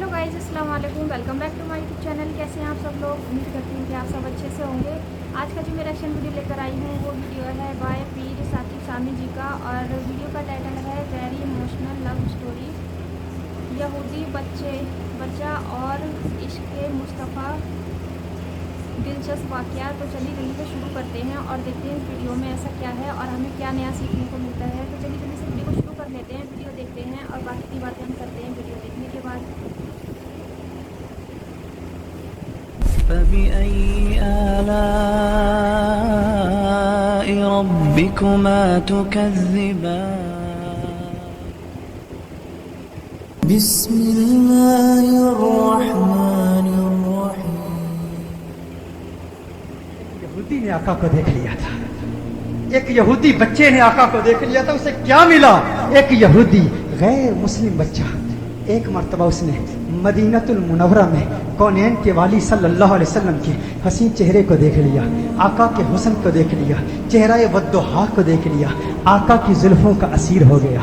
Hello guys, अस्सलाम वालेकुम। Welcome back to my YouTube channel. कैसे हैं आप सब लोग? उम्मीद करती हूँ कि आप सब अच्छे से होंगे। आज का जो मैं रिएक्शन वीडियो लेकर आई हूँ वो वीडियो है बाय पीर साकिब सामी जी का, और वीडियो का टाइटल है वेरी इमोशनल लव स्टोरी, यहूदी बच्चा और इश्क मुस्तफ़ा, दिलचस्प वाक़या। तो चलिए जल्दी से शुरू करते हैं और देखते हैं इस वीडियो में ऐसा क्या है और हमें क्या नया सीखने को मिलता है। तो चलिए जल्दी से वीडियो को शुरू कर लेते हैं, वीडियो देखते हैं और बाकी की बातें हम करते हैं वीडियो देखने के बाद। فبأي آلاء ربكما تكذبان بسم الله الرحمن الرحيم यहूदी ने आका को देख लिया था। एक यहूदी बच्चे ने आका को देख लिया था। उसे क्या मिला? एक यहूदी गैर मुस्लिम बच्चा। एक मर्तबा उसने मदीनतुल मुनव्वरा में कौनैन के वाली सल्लल्लाहु अलैहि वसल्लम के हसीन चेहरे को देख लिया, आका के हुस्न को देख लिया, चेहरा वद्दुहा को देख लिया, आका की जुल्फों का असीर हो गया,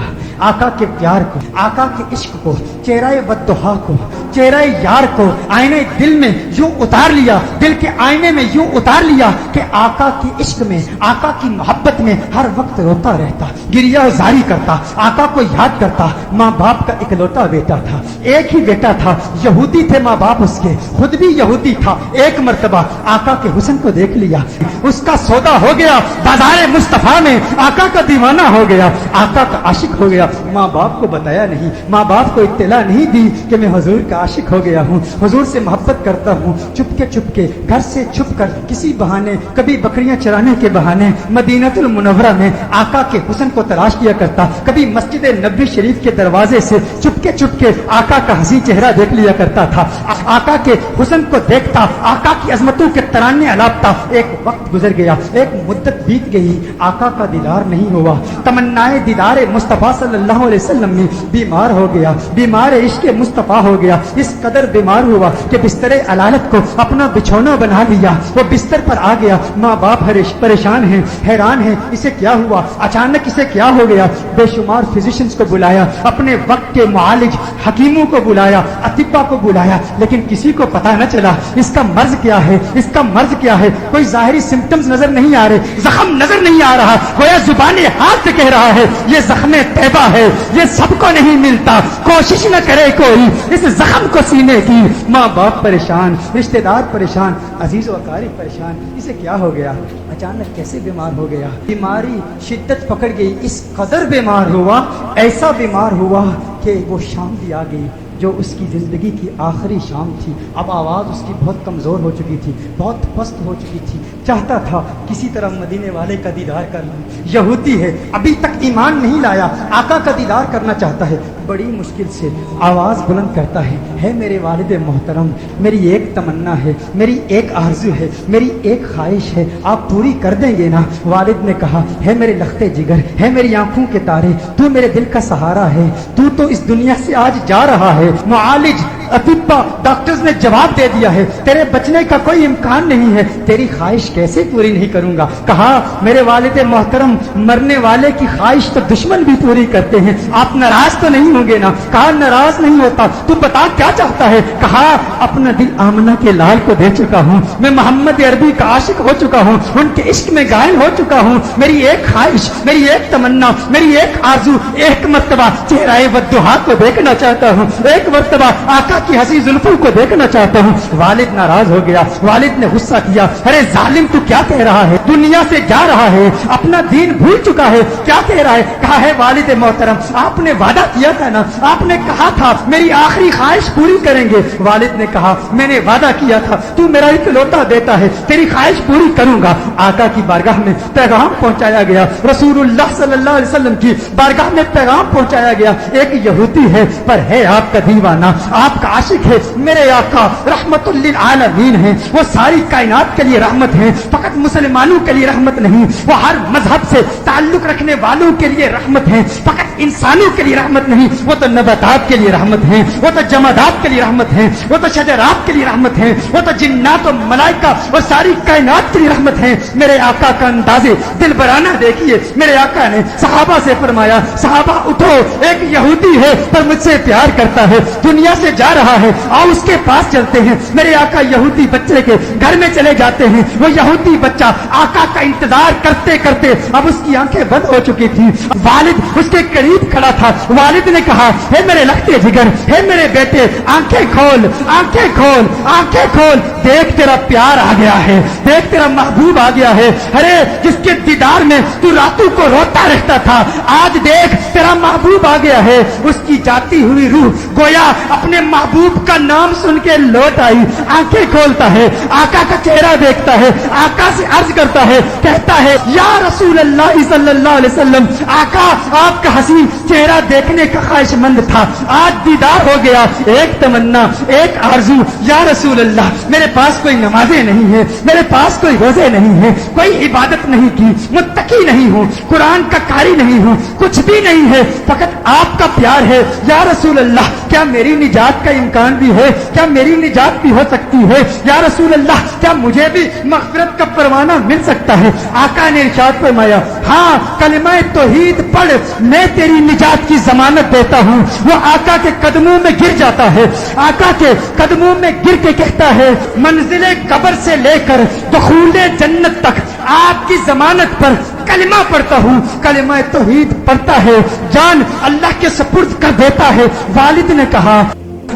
आका के प्यार को, आका के इश्क को, चेहरा वद्दुहा को, चेहरा यार को आईने दिल में यूं उतार लिया, दिल के आईने में यूं उतार लिया कि आका के इश्क में, आका की मोहब्बत में हर वक्त रोता रहता, गिरिया जारी करता, आका को याद करता। माँ बाप का इकलौता बेटा था, एक ही बेटा था, यहूदी थे माँ बाप उसके, खुद भी यहूदी था। एक मर्तबा आका के हुस्न को देख लिया, उसका सौदा हो गया बाजार मुस्तफा में, आका का दीवाना हो गया, आका का आशिक हो गया। माँ बाप को बताया नहीं, माँ बाप को इत्तला नहीं दी कि मैं हुजूर का आशिक हो गया हूँ, हुजूर से मोहब्बत करता हूँ। चुपके घर से छुप कर किसी बहाने, कभी बकरियां चराने के बहाने मदीनतुल मुनव्वरा में आका के हुस्न को तलाश किया करता, कभी मस्जिद नबी शरीफ के दरवाजे से चुपके आका का हंसी चेहरा देख लिया करता था, आका के हुस्न को देखता, आका की अजमतों के तराने अलापता। एक वक्त गुजर गया, एक मुद्दत बीत गई, आका का दीदार नहीं हुआ। तमन्नाए दीदार मुस्तफा सल्लल्लाहु अलैहि वसल्लम में बीमार हो गया, बीमार इश्क मुस्तफा हो गया। इस कदर बीमार हुआ कि बिस्तर अलालत को अपना बिछौना बना लिया, वो बिस्तर पर आ गया। माँ बाप परेशान हैं, हैरान हैं, इसे क्या हुआ, अचानक इसे क्या हो गया। बेशुमार फिजिशियंस को बुलाया, अपने वक्त के मुआलिज हकीमों को बुलाया, अतिब्बा को बुलाया, लेकिन किसी को पता न चला इसका मर्ज क्या है, इसका मर्ज क्या है। कोई जाहिरी सिम्टम्स नजर नहीं आ रहे, जख्म नजर नहीं आ रहा, गोया जुबानी हाथ से कह रहा है ये जख्म तैबा है, ये सबको नहीं मिलता, कोशिश न करे कोई इस जख्म को सीने की। माँ बाप परेशान, रिश्तेदार परेशान, अजीज व अकारिब परेशान, इसे क्या हो गया, अचानक कैसे बीमार हो गया। बीमारी शिद्दत पकड़ गई, इस कदर बीमार हुआ, ऐसा बीमार हुआ कि वो शाम भी आ गई जो उसकी ज़िंदगी की आखिरी शाम थी। अब आवाज़ उसकी बहुत कमज़ोर हो चुकी थी, बहुत पस्त हो चुकी थी। चाहता था किसी तरह मदीने वाले का दीदार कर लूं। यहूदी है, अभी तक ईमान नहीं लाया, आका का दीदार करना चाहता है। बड़ी मुश्किल से आवाज़ बुलंद करता है मेरे वालिद मोहतरम, मेरी एक तमन्ना है, मेरी एक आरज़ू है, मेरी एक ख्वाहिश है, आप पूरी कर देंगे ना? वालिद ने कहा, है मेरे लख्ते जिगर, है मेरी आंखों के तारे, तू मेरे दिल का सहारा है, तू तो इस दुनिया से आज जा रहा है। मुआलिज अतिब्बा डॉक्टर्स ने जवाब दे दिया है, तेरे बचने का कोई इम्कान नहीं है, तेरी ख्वाहिश कैसे पूरी नहीं करूंगा। कहा, मेरे वालिद मोहतरम, मरने वाले की ख्वाहिश तो दुश्मन भी पूरी करते हैं, आप नाराज तो नहीं होंगे ना? कहा, नाराज नहीं होता, तुम बता क्या चाहता है? कहा, अपना दिल आमना के लाल को दे चुका हूँ, मैं मोहम्मद अरबी का आशिक हो चुका हूँ, उनके इश्क में घायल हो चुका हूँ। मेरी एक ख्वाहिश, मेरी एक तमन्ना, मेरी एक आरज़ू, एक मर्तबा चेहरा वद्दुहा को देखना चाहता हूँ, एक मर्तबा आका की हंसी जुल्फों को देखना चाहता हूँ। वालिद नाराज हो गया, वालिद ने गुस्सा किया, अरे जालिम तू क्या कह रहा है, दुनिया से जा रहा है, अपना दीन भूल चुका है, क्या कह रहा है? कहा है, वालिद मोहतरम, आपने वादा किया था ना, आपने कहा था मेरी आखिरी ख्वाहिश पूरी करेंगे। वालिद ने कहा, मैंने वादा किया था, तू मेरा इकलौता बेटा है, तेरी ख्वाहिश पूरी करूंगा। आका की बारगाह में पैगाम पहुंचाया गया, रसूलुल्लाह सल्लल्लाहु अलैहि वसल्लम की बारगाह में पैगाम पहुंचाया गया। एक यहूदी है पर है आपका दीवाना, आपका आशिक है, मेरे आका रहमतुल लिल आलमीन है, वो सारी कायनात के लिए रहमत है, फकत मुसलमानों के लिए रहमत नहीं, वो हर मजहब से ताल्लुक रखने वालों के लिए रहमत है, फकत इंसानों के लिए रहमत नहीं, वो तो नबातात के लिए रहमत है, वो तो जमादात के लिए रहमत है, वो तो शजरात के लिए रहमत है, वो तो जिन्नात और मलाइका और सारी कायनात के लिए रहमत है। मेरे आका का अंदाजे दिलबराना देखिए। मेरे आका ने सहाबा से फरमाया, सहाबा उठो, एक यहूदी है पर मुझसे प्यार करता है, दुनिया से जा रहा है, आओ उसके पास चलते हैं। मेरे आका यहूदी बच्चे के घर में चले जाते हैं। वो यहूदी बच्चा आका का इंतजार करते करते अब उसकी आंखें बंद हो चुकी थी। वालिद उसके करीब खड़ा था। वालिद ने कहा, हे मेरे लखते जिगर, हे मेरे बेटे, आंखें खोल, आंखें खोल, आंखें खोल, देख तेरा प्यार आ गया है, देख तेरा महबूब आ गया है। अरे जिसके दीदार में तू रातों को रोता रहता था, आज देख तेरा महबूब आ गया है। उसकी जाती हुई रूह गोया अपने महबूब का नाम सुन के लौट आई। आंखें खोलता है, आका का चेहरा देखता है, आका से अर्ज करता है, कहता है, या रसूल अल्लाह सल्लल्लाहु अलैहि वसल्लम, आका आपका हसीन चेहरा देखने का ख्वाहिशमंद था, आज दीदार हो गया। एक तमन्ना, एक आरज़ू, या रसूल अल्लाह, मेरे पास कोई नमाजें नहीं है, मेरे पास कोई रोजे नहीं है, कोई इबादत नहीं की, मुत्तकी नहीं हूँ, कुरान का कारी नहीं हूँ, कुछ भी नहीं है, फकत आपका प्यार है। या रसूल अल्लाह, क्या मेरी निजात का इम्कान भी है? क्या मेरी निजात भी हो सकती है? या रसूल अल्लाह, क्या मुझे भी मग़फ़िरत का परवाना मिल सकता है? आका ने इरशाद फरमाया, हाँ, कलिमा तौहीद पढ़, मैं तेरी निजात की जमानत देता हूँ। वो आका के कदमों में गिर जाता है, आका के कदमों में गिर के कहता है, मंजिले कब्र से लेकर दुखूले जन्नत तक आपकी जमानत पर कलिमा पढ़ता हूँ। कलिमा तौहीद पढ़ता है, जान अल्लाह के सपुर्द कर देता है। वालिद ने कहा,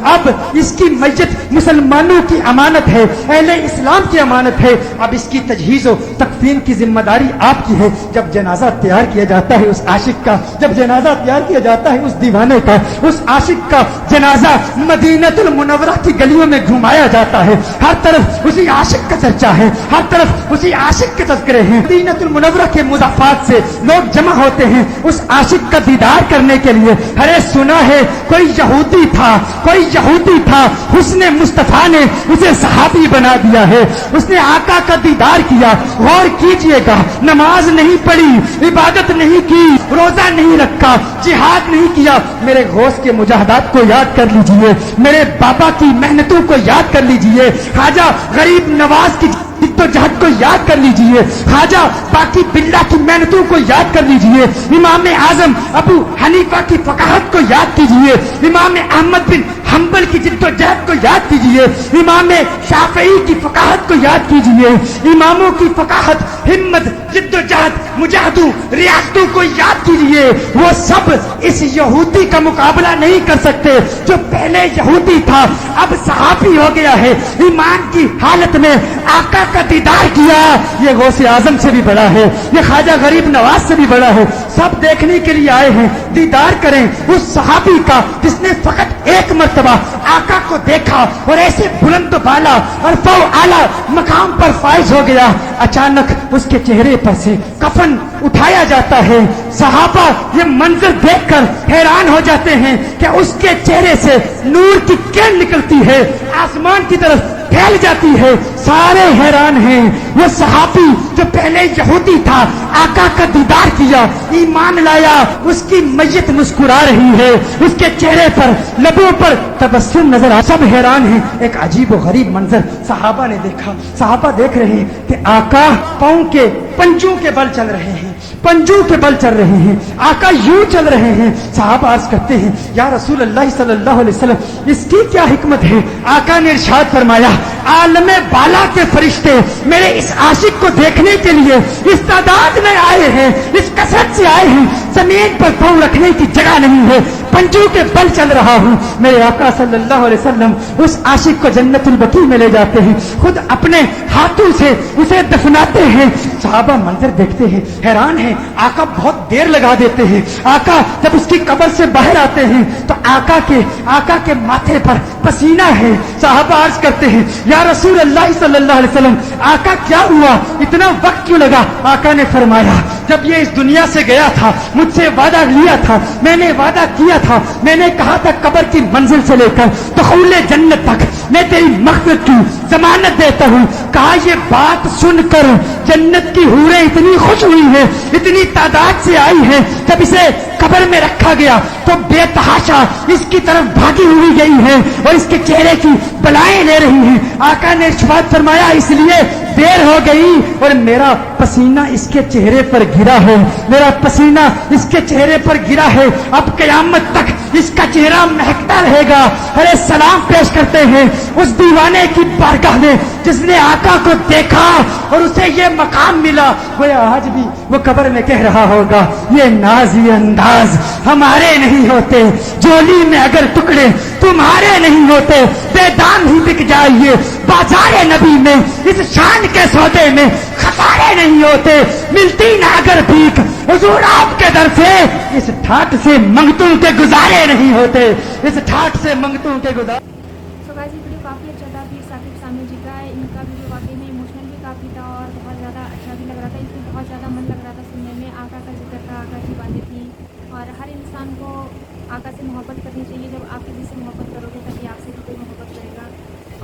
अब इसकी मस्जिद मुसलमानों की अमानत है, अहले इस्लाम की अमानत है। अब इसकी तजहीज़ो तकफीन की जिम्मेदारी आपकी है। जब जनाजा तैयार किया जाता है उस आशिक का, जब जनाजा तैयार किया जाता है उस दीवाने का, उस आशिक का जनाजा मदीनतुल मुनव्वरा की गलियों में घुमाया जाता है। हर तरफ उसी आशिक का चर्चा है, हर तरफ उसी आशिक के तज़किरे हैं। मदीनतुल मुनव्वरा के मुज़ाफ़ात से लोग जमा होते हैं उस आशिक का दीदार करने के लिए। अरे सुना है कोई यहूदी था, कोई यहूदी था, हुस्ने मुस्तफा ने उसे सहाबी बना दिया है। उसने आका का दीदार किया। गौर कीजिएगा, नमाज नहीं पढ़ी, इबादत नहीं की, रोजा नहीं रखा, जिहाद नहीं किया। मेरे गौस के मुजाहदात को याद कर लीजिए, मेरे बाबा की मेहनतों को याद कर लीजिए, ख्वाजा गरीब नवाज की जहद को याद कर लीजिए, ख्वाजा बाकी बिल्ला की मेहनतों को याद कर लीजिए, इमाम आजम अबू हनीफा की फकाहत को याद कीजिए, इमाम अहमद बिन हम्बल की जिद्दोजहद को याद कीजिए, इमाम शाफई की फकाहत को याद कीजिए। इमामों की फकाहत, हिम्मत, जिद्दोजहद, मुजाहदों, रियासतों को याद कीजिए। वो सब इस यहूदी का मुकाबला नहीं कर सकते जो पहले यहूदी था अब सहाबी हो गया है। ईमान की हालत में आका का दीदार किया। ये गौसे आजम से भी बड़ा है, ये ख्वाजा गरीब नवाज से भी बड़ा है। सब देखने के लिए आए हैं, दीदार करें उस सहाबी का जिसने फकत एक मर्तबा आका को देखा और ऐसे बुलंद बाला और फौ आला मकाम पर फाइज हो गया। अचानक उसके चेहरे पर से कफन उठाया जाता है। सहाबा ये मंजर देखकर हैरान हो जाते हैं कि उसके चेहरे से नूर की किरण निकलती है, आसमान की तरफ फैल जाती है। सारे हैरान हैं। वो सहाबी जो पहले यहूदी था, आका का दीदार किया, ईमान लाया, उसकी मैयत मुस्कुरा रही है, उसके चेहरे पर, लबों पर तबस्सुम नजर आ। सब हैरान हैं। एक अजीब और गरीब मंजर सहाबा ने देखा। सहाबा देख रहे हैं कि आका पांव के पंजों के बल चल रहे हैं, पंजों के बल चल रहे हैं, आका यूं चल रहे हैं। सहाबा अर्ज करते हैं, या रसूल अल्लाह सल्लल्लाहु अलैहि वसल्लम, इसकी क्या हिकमत है? आका ने इरशाद फरमाया, आलमे बाला के फरिश्ते मेरे इस आशिक को देखने के लिए इस तादाद में आए हैं, इस कसरत से आए हैं। जमीन पर पांव रखने की जगह नहीं है, पंजों के बल चल रहा हूं। मेरे आका सल्लल्लाहु अलैहि वसल्लम उस आशिक को जन्नतुल बकी में ले जाते हैं, खुद अपने हाथों से उसे दफनाते हैं। सहाबा मंजर देखते हैं, हैरान है। आका बहुत देर लगा देते हैं। आका जब उसकी कब्र से बाहर आते हैं तो आका के माथे पर पसीना है। सहाबा अर्ज करते हैं, या रसूल अल्लाह सल्लल्लाहु अलैहि वसल्लम, आका क्या हुआ, इतना वक्त क्यों लगा? आका ने फरमाया, जब ये इस दुनिया से गया था मुझसे वादा लिया था, मैंने वादा किया था, मैंने कहा था कब्र की मंजिल से लेकर दुखूले जन्नत तक मैं तेरी मग़फ़िरत की जमानत देता हूँ। कहा ये बात सुनकर जन्नत की हूरें इतनी खुश हुई है, इतनी तादाद से आई है, जब इसे कब्र में रखा गया तो बेतहाशा इसकी तरफ भागी हुई गई है और इसके चेहरे की बलाएं ले रही हैं। आका ने इरशाद फरमाया इसलिए देर हो गई और मेरा पसीना इसके चेहरे पर गिरा है, मेरा पसीना इसके चेहरे पर गिरा है, अब कयामत तक इसका चेहरा महकता रहेगा। अरे सलाम पेश करते हैं उस दीवाने की बारगाह में जिसने आका को देखा और उसे ये मकाम मिला। वो आज भी वो कब्र में कह रहा होगा ये नाज ये अंदाज हमारे नहीं होते, झोली में अगर टुकड़े तुम्हारे नहीं होते, बेदाम ही बिक जाइए बाजारे नबी में, इस शान के सौदे में खसारे नहीं होते, मिलती ना अगर भीख हुजूर आपके दर से, इस ठाठ से मंगतों के गुजारे नहीं होते, इस ठाठ से मंगतों के गुजारे। सो गाइस ये वीडियो काफ़ी अच्छा था। फिर साकिब सामी जी का इनका वीडियो वाकई में इमोशनल भी काफ़ी था और बहुत ज़्यादा अच्छा भी लग रहा था। इसमें बहुत ज़्यादा मन लग रहा था सुनने में। आका का जिक्र था, आका की बातें थी और हर इंसान को आका से मोहब्बत करनी चाहिए। जब आप किसी से मोहब्बत करोगे तभी आपसे भी कोई मोहब्बत करेगा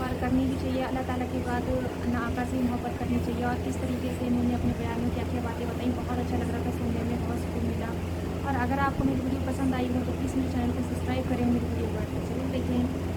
और करनी भी चाहिए। अल्लाह ताला के बाद ना आका से मोहब्बत करनी चाहिए। और किस तरीके से इन्होंने अपने बयान में क्या क्या बातें बताई, बहुत अच्छा लग रहा था सुनने में, बहुत सुकून मिला। और अगर आपको मेरी वीडियो पसंद आई हो तो प्लीज़ मेरे चैनल को सब्सक्राइब करें, मेरी वीडियो को चलिए देखें।